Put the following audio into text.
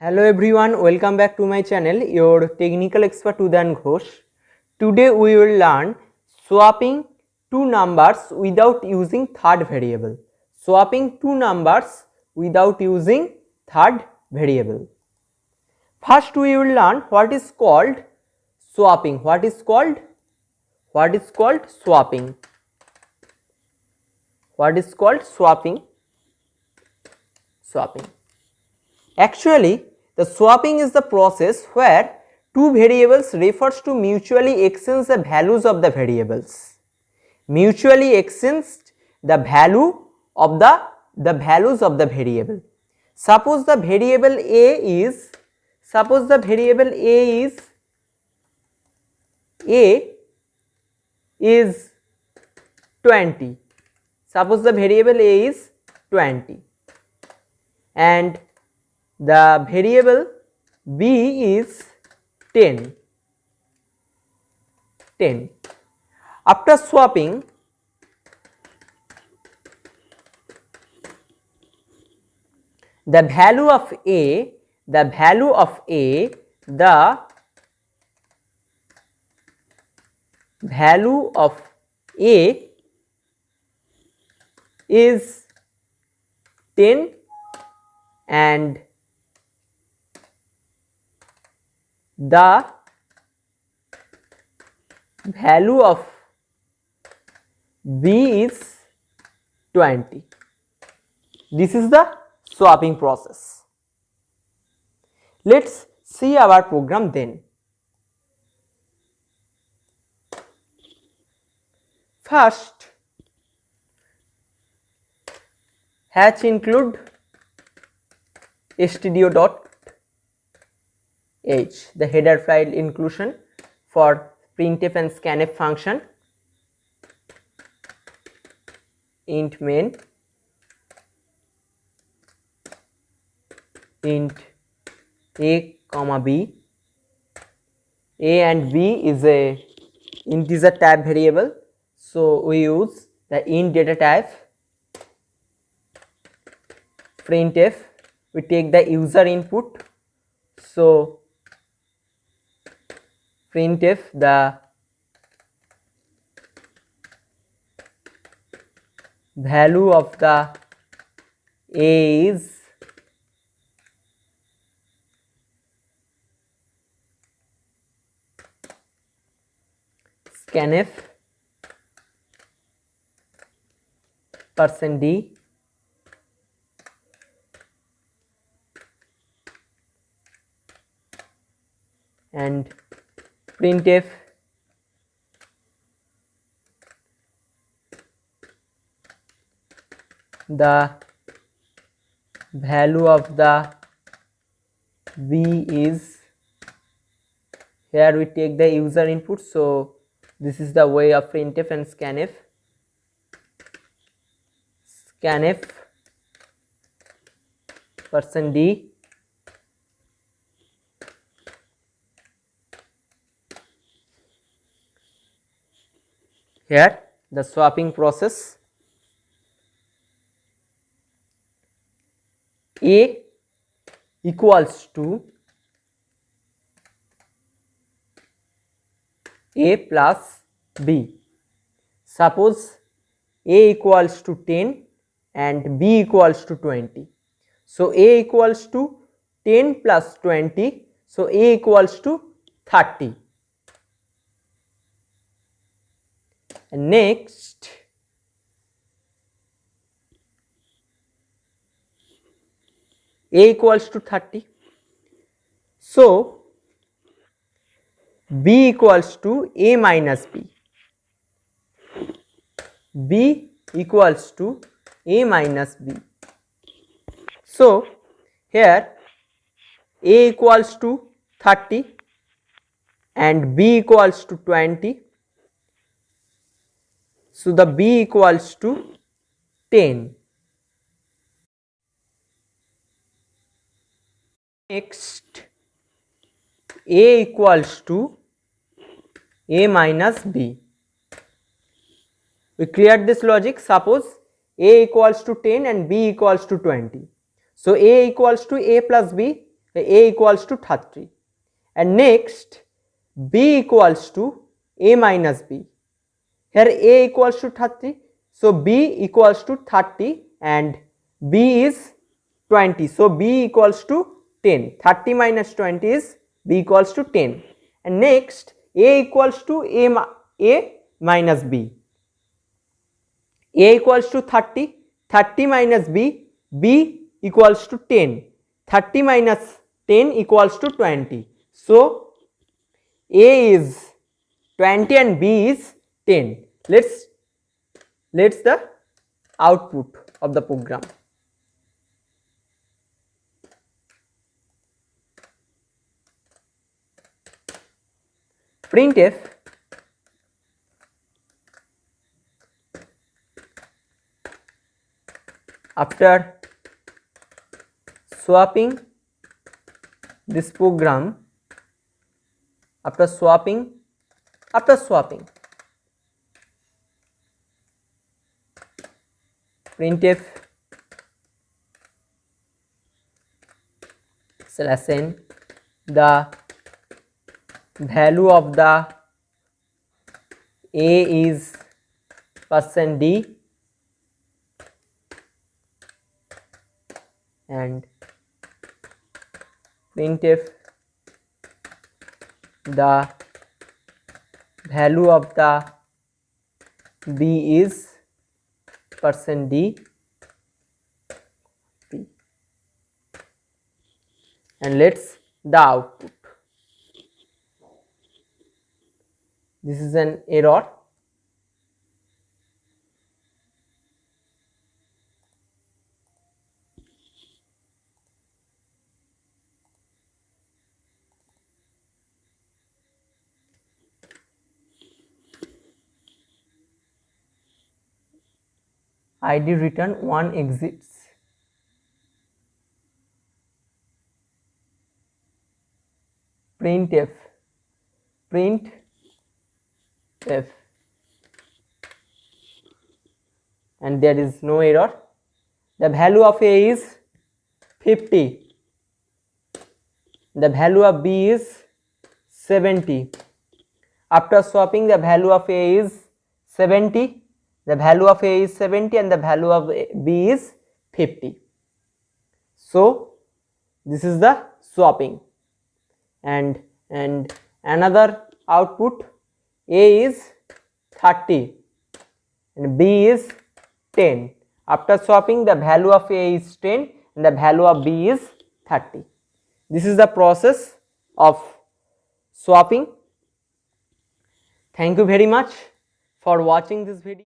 Hello everyone, welcome back to my channel, your technical expert Udayan Ghosh. Today we will learn swapping two numbers without using third variable. Swapping two numbers without using third variable. First we will learn what is called swapping. What is called swapping. What is called swapping? Swapping. Actually, the swapping is the process where two variables refers to mutually exchange the values of the variables. Mutually exchange the value of the values of the variable. Suppose the variable a is is 20. Suppose the variable a is 20 and the variable b is 10. After swapping, the value of a is 10 and the value of b is 20. This is the swapping process. Let's see our program then. First, hash include stdio.h, the header file inclusion for printf and scanf function, int main, int a comma b. A and b is a integer type variable, so we use the int data type. Printf, we take the user input, so printf the value of the a is scanf %d and printf the value of the b is, here we take the user input, so this is the way of printf and scanf. Scanf %d here the swapping process. A equals to a plus b. Suppose a equals to 10 and b equals to 20. So a equals to 10 plus 20, so a equals to 30. And next, a equals to 30, so b equals to a minus b. B equals to a minus b. So here a equals to 30 and b equals to 20, so the b equals to 10. Next, a equals to a minus b. We cleared this logic. Suppose a equals to 10 and b equals to 20. So a equals to a plus b, So A equals to 30. And next B equals to A minus B. Here A equals to 30, so B equals to 30 and B is 20. So B equals to 10. 30 minus 20 is B equals to 10. And next A equals to A minus B. A equals to 30, 30 minus B, B equals to 10. 30 minus 10 equals to 20. So A is 20 and B is 10. Let's the output of the program. Printf after swapping this program, after swapping printf slash n the value of the A is %d and printf the value of the B is %d p, and let's the output. This is an error. ID return 1 exits. Printf and there is no error. The value of A is 50. The value of B is 70. After swapping, the value of A is 70. The value of A is 70 and the value of B is 50. So this is the swapping. And another output, A is 30 and B is 10. After swapping, the value of A is 10 and the value of B is 30. This is the process of swapping. Thank you very much for watching this video.